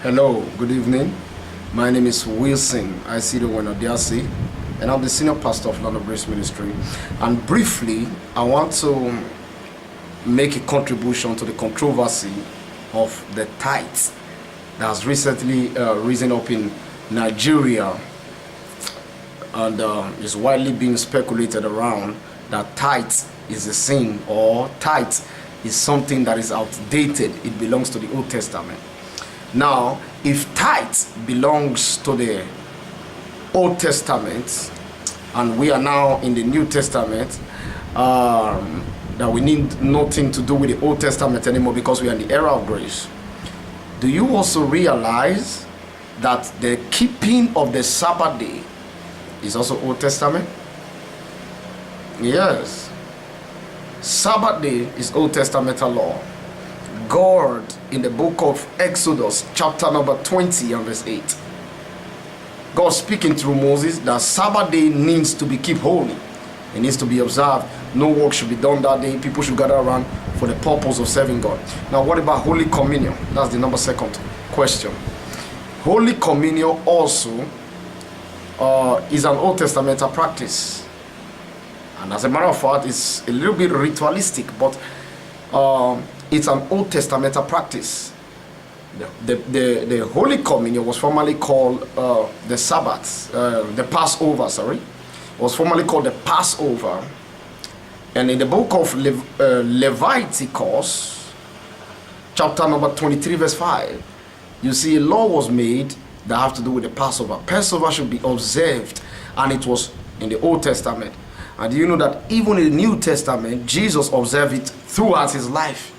Hello, good evening. My name is Wilson Aisiriowen Odiase, and I'm the senior pastor of Land of Grace Ministry. And briefly, I want to make a contribution to the controversy of the tithe that has recently risen up in Nigeria, and is widely being speculated around that tithe is a sin, or tithe is something that is outdated. It belongs to the Old Testament. Now, if tithe belongs to the Old Testament and we are now in the New Testament, that we need nothing to do with the Old Testament anymore because we are in the era of grace, do you also realize that the keeping of the Sabbath day is also Old Testament? Yes. Sabbath day is Old Testament law. God, in the book of Exodus, chapter number 20 and verse 8, God speaking through Moses that Sabbath day needs to be kept holy. It needs to be observed. No work should be done that day. People should gather around for the purpose of serving God. Now, what about Holy Communion? That's the number second question. Holy Communion also is an Old Testament practice. And as a matter of fact, it's a little bit ritualistic, but it's an Old Testament practice. The Holy Communion was formerly called the Sabbath, the Passover, sorry. It was formerly called the Passover. And in the book of Leviticus, chapter number 23, verse 5, you see a law was made that have to do with the Passover. Passover should be observed, and it was in the Old Testament. And do you know that even in the New Testament, Jesus observed it throughout his life?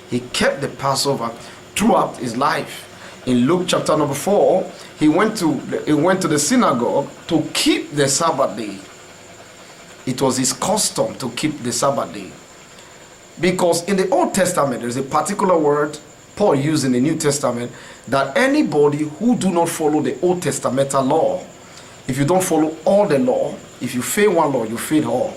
He kept the Passover throughout his life. In Luke chapter number 4, he went to the synagogue to keep the Sabbath day. It was his custom to keep the Sabbath day. Because in the Old Testament, there's a particular word Paul used in the New Testament, that anybody who do not follow the Old Testament law, if you don't follow all the law, if you fail one law, you fail all.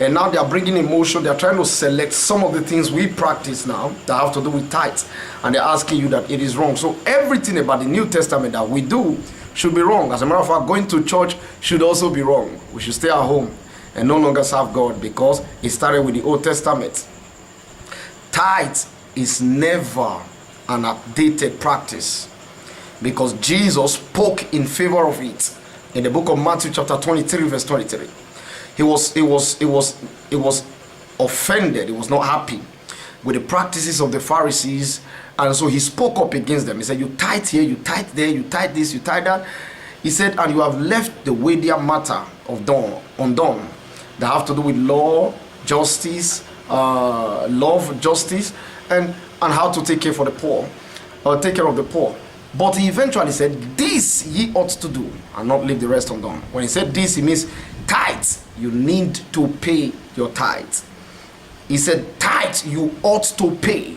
And now they are bringing emotion. They are trying to select some of the things we practice now that have to do with tithe. And they're asking you that it is wrong. So everything about the New Testament that we do should be wrong. As a matter of fact, going to church should also be wrong. We should stay at home and no longer serve God because it started with the Old Testament. Tithe is never an updated practice because Jesus spoke in favor of it. In the book of Matthew chapter 23 verse 23, he was offended. He was not happy with the practices of the Pharisees, and so he spoke up against them. He said, you tithe here, you tithe there, you tithe this, you tithe that. He said, and you have left the weightier matter undone that have to do with law, justice, love, justice, and how to take care for the poor, or take care of the poor. But he eventually said, this ye ought to do, and not leave the rest undone. When he said this, he means tithe. You need to pay your tithe. He said, tithe you ought to pay,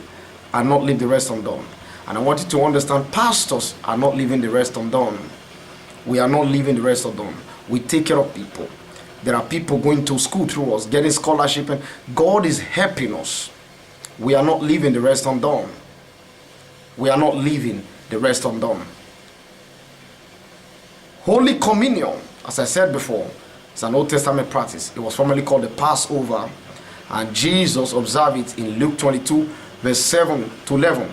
and not leave the rest undone. And I want you to understand, pastors are not leaving the rest undone. We are not leaving the rest undone. We take care of people. There are people going to school through us, getting scholarship, and God is helping us. We are not leaving the rest undone. We are not leaving the rest undone. Holy Communion, as I said before, is an Old Testament practice. It was formerly called the Passover, and Jesus observed it in Luke 22 verse 7 to 11.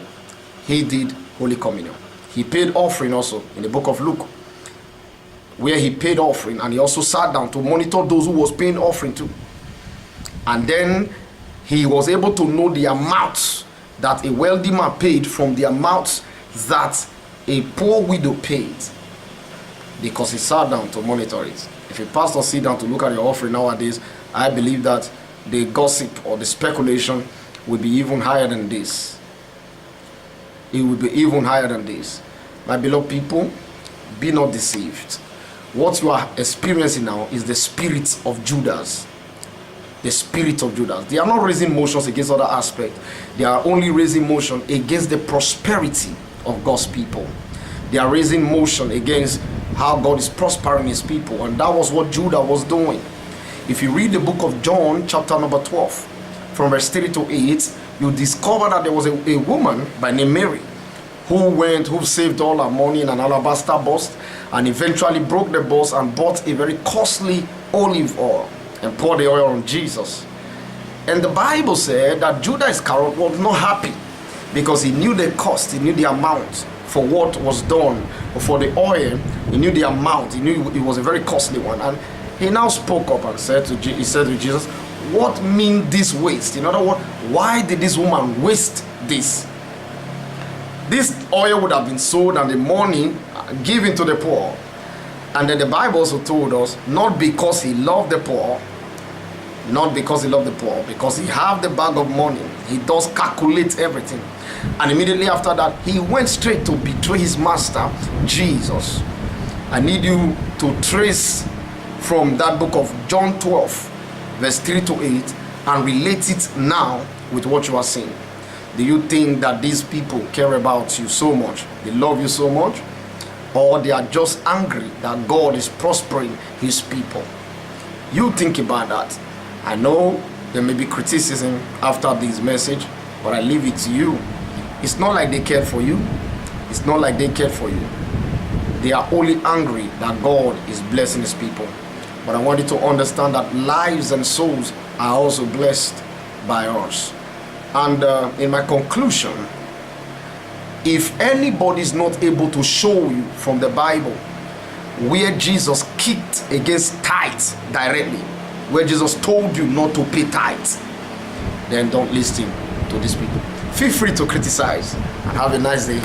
He did Holy Communion. He paid offering also in the book of Luke, where he paid offering, and he also sat down to monitor those who was paying offering too. And then he was able to know the amount that a wealthy man paid from the amount that a poor widow paid, because he sat down to monitor it. If a pastor sit down to look at your offering nowadays, I believe that the gossip or the speculation will be even higher than this. It will be even higher than this. My beloved people, be not deceived. What you are experiencing now is the spirit of Judas. The spirit of Judas. They are not raising motions against other aspects. They are only raising motion against the prosperity of God's people. They are raising motion against how God is prospering his people, and that was what Judah was doing. If you read the book of John chapter number 12 from verse 3 to 8, you discover that there was a woman by name Mary who saved all her money in an alabaster box and eventually broke the box and bought a very costly olive oil and poured the oil on Jesus. And the Bible said that Judas Iscariot was not happy because he knew the cost, he knew the amount for what was done, for the oil, he knew the amount, he knew it was a very costly one. And he now spoke up and said to Jesus, what mean this waste? In other words, why did this woman waste this? This oil would have been sold and the money given to the poor. And then the Bible also told us, not because he loved the poor, because he had the bag of money, he does calculate everything. And immediately after that, he went straight to betray his master, Jesus. I need you to trace from that book of John 12, verse 3 to 8, and relate it now with what you are saying. Do you think that these people care about you so much? They love you so much? Or they are just angry that God is prospering his people? You think about that. I know there may be criticism after this message, but I leave it to you. It's not like they cared for you. It's not like they cared for you. They are only angry that God is blessing his people. But I want you to understand that lives and souls are also blessed by us. And in my conclusion, if anybody is not able to show you from the Bible where Jesus kicked against tithe directly, where Jesus told you not to pay tithe, then don't listen to these people. Feel free to criticize and have a nice day.